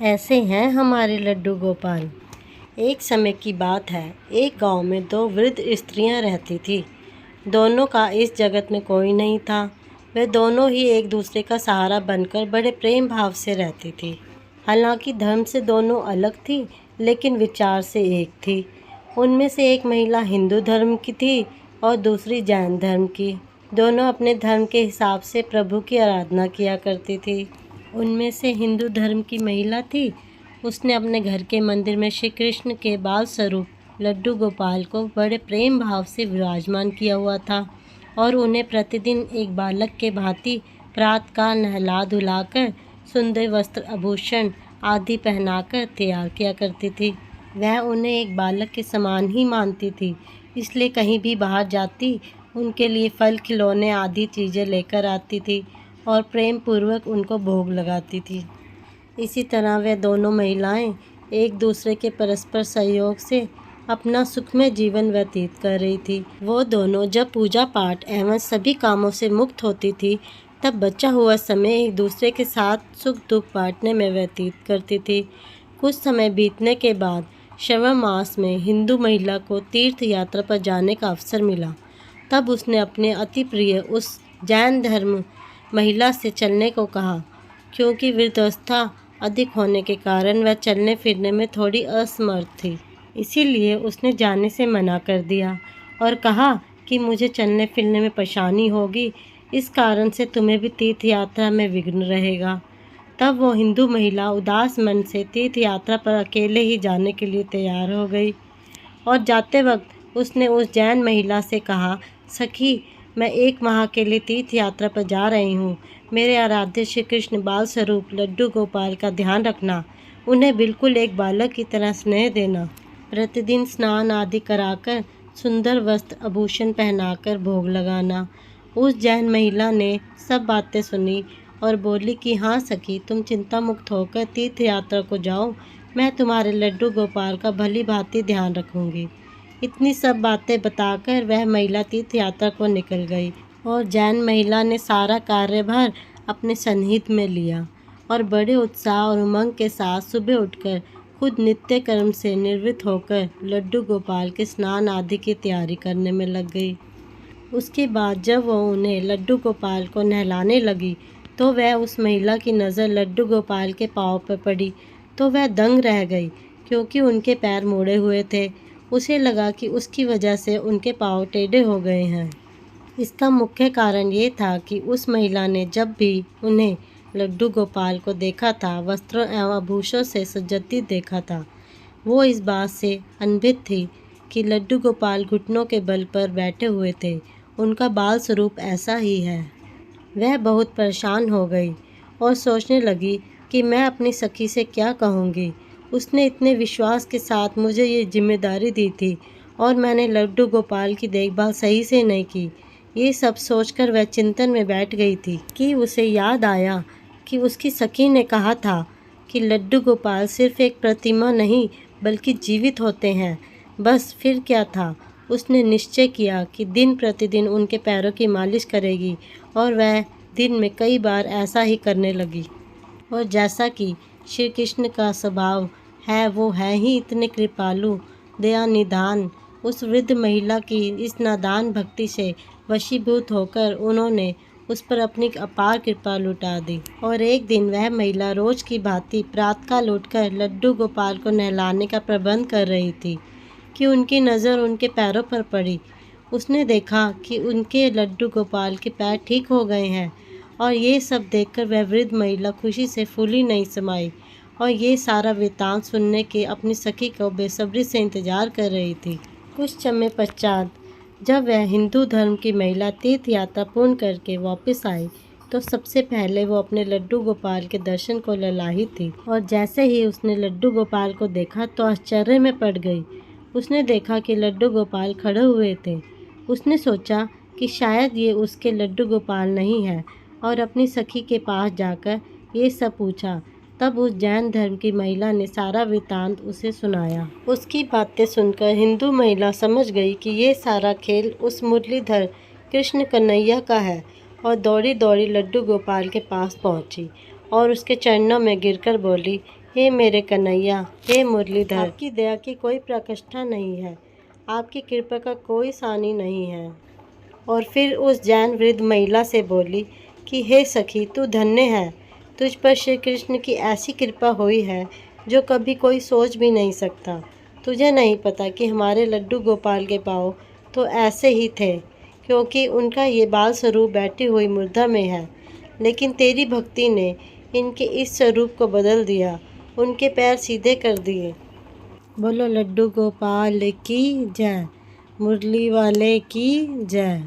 ऐसे हैं हमारे लड्डू गोपाल। एक समय की बात है, एक गांव में दो वृद्ध स्त्रियां रहती थी। दोनों का इस जगत में कोई नहीं था। वे दोनों ही एक दूसरे का सहारा बनकर बड़े प्रेम भाव से रहती थी। हालांकि धर्म से दोनों अलग थी, लेकिन विचार से एक थी। उनमें से एक महिला हिंदू धर्म की थी और दूसरी जैन धर्म की। दोनों अपने धर्म के हिसाब से प्रभु की आराधना किया करती थी। उनमें से हिंदू धर्म की महिला थी। उसने अपने घर के मंदिर में श्री कृष्ण के बाल स्वरूप लड्डू गोपाल को बड़े प्रेम भाव से विराजमान किया हुआ था और उन्हें प्रतिदिन एक बालक के भांति प्रातःकाल नहला धुलाकर सुंदर वस्त्र आभूषण आदि पहनाकर तैयार किया करती थी। वह उन्हें एक बालक के समान ही मानती थी, इसलिए कहीं भी बाहर जाती उनके लिए फल खिलौने आदि चीज़ें लेकर आती थी और प्रेम पूर्वक उनको भोग लगाती थी। इसी तरह वे दोनों महिलाएं एक दूसरे के परस्पर सहयोग से अपना सुखमय जीवन व्यतीत कर रही थी। वो दोनों जब पूजा पाठ एवं सभी कामों से मुक्त होती थी, तब बचा हुआ समय एक दूसरे के साथ सुख दुख बांटने में व्यतीत करती थी। कुछ समय बीतने के बाद श्रावण मास में हिंदू महिला को तीर्थ यात्रा पर जाने का अवसर मिला। तब उसने अपने अति प्रिय उस जैन धर्म महिला से चलने को कहा, क्योंकि वृद्धावस्था अधिक होने के कारण वह चलने फिरने में थोड़ी असमर्थ थी। इसीलिए उसने जाने से मना कर दिया और कहा कि मुझे चलने फिरने में परेशानी होगी, इस कारण से तुम्हें भी तीर्थ यात्रा में विघ्न रहेगा। तब वो हिंदू महिला उदास मन से तीर्थ यात्रा पर अकेले ही जाने के लिए तैयार हो गई और जाते वक्त उसने उस जैन महिला से कहा, सखी, मैं 1 माह के लिए तीर्थ यात्रा पर जा रही हूँ। मेरे आराध्य श्री कृष्ण बाल स्वरूप लड्डू गोपाल का ध्यान रखना। उन्हें बिल्कुल एक बालक की तरह स्नेह देना। प्रतिदिन स्नान आदि कराकर सुंदर वस्त्र आभूषण पहनाकर भोग लगाना। उस जैन महिला ने सब बातें सुनी और बोली कि हाँ सखी, तुम चिंता मुक्त होकर तीर्थ यात्रा को जाओ। मैं तुम्हारे लड्डू गोपाल का भली भांति ध्यान रखूंगी। इतनी सब बातें बताकर वह महिला तीर्थ यात्रा को निकल गई और जैन महिला ने सारा कार्यभार अपने सन्निहित में लिया और बड़े उत्साह और उमंग के साथ सुबह उठकर खुद नित्य कर्म से निवृत्त होकर लड्डू गोपाल के स्नान आदि की तैयारी करने में लग गई। उसके बाद जब वह उन्हें लड्डू गोपाल को नहलाने लगी तो वह उस महिला की नज़र लड्डू गोपाल के पाँव पर पड़ी तो वह दंग रह गई, क्योंकि उनके पैर मुड़े हुए थे। उसे लगा कि उसकी वजह से उनके पाँव टेढ़े हो गए हैं। इसका मुख्य कारण ये था कि उस महिला ने जब भी उन्हें लड्डू गोपाल को देखा था, वस्त्रों एवं आभूषणों से सुसज्जित देखा था। वो इस बात से अनभित थी कि लड्डू गोपाल घुटनों के बल पर बैठे हुए थे। उनका बाल स्वरूप ऐसा ही है। वह बहुत परेशान हो गई और सोचने लगी कि मैं अपनी सखी से क्या कहूँगी। उसने इतने विश्वास के साथ मुझे ये जिम्मेदारी दी थी और मैंने लड्डू गोपाल की देखभाल सही से नहीं की। ये सब सोचकर वह चिंतन में बैठ गई थी कि उसे याद आया कि उसकी सखी ने कहा था कि लड्डू गोपाल सिर्फ एक प्रतिमा नहीं बल्कि जीवित होते हैं। बस फिर क्या था, उसने निश्चय किया कि दिन प्रतिदिन उनके पैरों की मालिश करेगी और वह दिन में कई बार ऐसा ही करने लगी। और जैसा कि श्री कृष्ण का स्वभाव है, वो है ही इतने कृपालु दया निधान। उस वृद्ध महिला की इस नादान भक्ति से वशीभूत होकर उन्होंने उस पर अपनी अपार कृपा लुटा दी और एक दिन वह महिला रोज की भांति प्रातःकाल उठकर लड्डू गोपाल को नहलाने का प्रबंध कर रही थी कि उनकी नज़र उनके पैरों पर पड़ी। उसने देखा कि उनके लड्डू गोपाल के पैर ठीक हो गए हैं और ये सब देखकर वह वृद्ध महिला खुशी से फूली नहीं समाई और ये सारा वृत्तांत सुनने के अपनी सखी को बेसब्री से इंतजार कर रही थी। कुछ समय पश्चात जब वह हिंदू धर्म की महिला तीर्थ यात्रा पूर्ण करके वापस आई तो सबसे पहले वो अपने लड्डू गोपाल के दर्शन को ललाही थी और जैसे ही उसने लड्डू गोपाल को देखा तो आश्चर्य में पड़ गई। उसने देखा कि लड्डू गोपाल खड़े हुए थे। उसने सोचा कि शायद ये उसके लड्डू गोपाल नहीं है और अपनी सखी के पास जाकर ये सब पूछा। तब उस जैन धर्म की महिला ने सारा वृत्तांत उसे सुनाया। उसकी बातें सुनकर हिंदू महिला समझ गई कि ये सारा खेल उस मुरलीधर कृष्ण कन्हैया का है और दौड़ी दौड़ी लड्डू गोपाल के पास पहुंची और उसके चरणों में गिरकर बोली हे मेरे कन्हैया, हे मुरलीधर, आपकी दया की कोई प्रकृष्ठा नहीं है, आपकी कृपा का कोई सानी नहीं है। और फिर उस जैन वृद्ध महिला से बोली कि हे सखी, तू धन्य है, तुझ पर श्री कृष्ण की ऐसी कृपा हुई है जो कभी कोई सोच भी नहीं सकता। तुझे नहीं पता कि हमारे लड्डू गोपाल के पाँव तो ऐसे ही थे, क्योंकि उनका ये बाल स्वरूप बैठी हुई मुर्दा में है, लेकिन तेरी भक्ति ने इनके इस स्वरूप को बदल दिया, उनके पैर सीधे कर दिए। बोलो लड्डू गोपाल की जय, मुरली वाले की जय।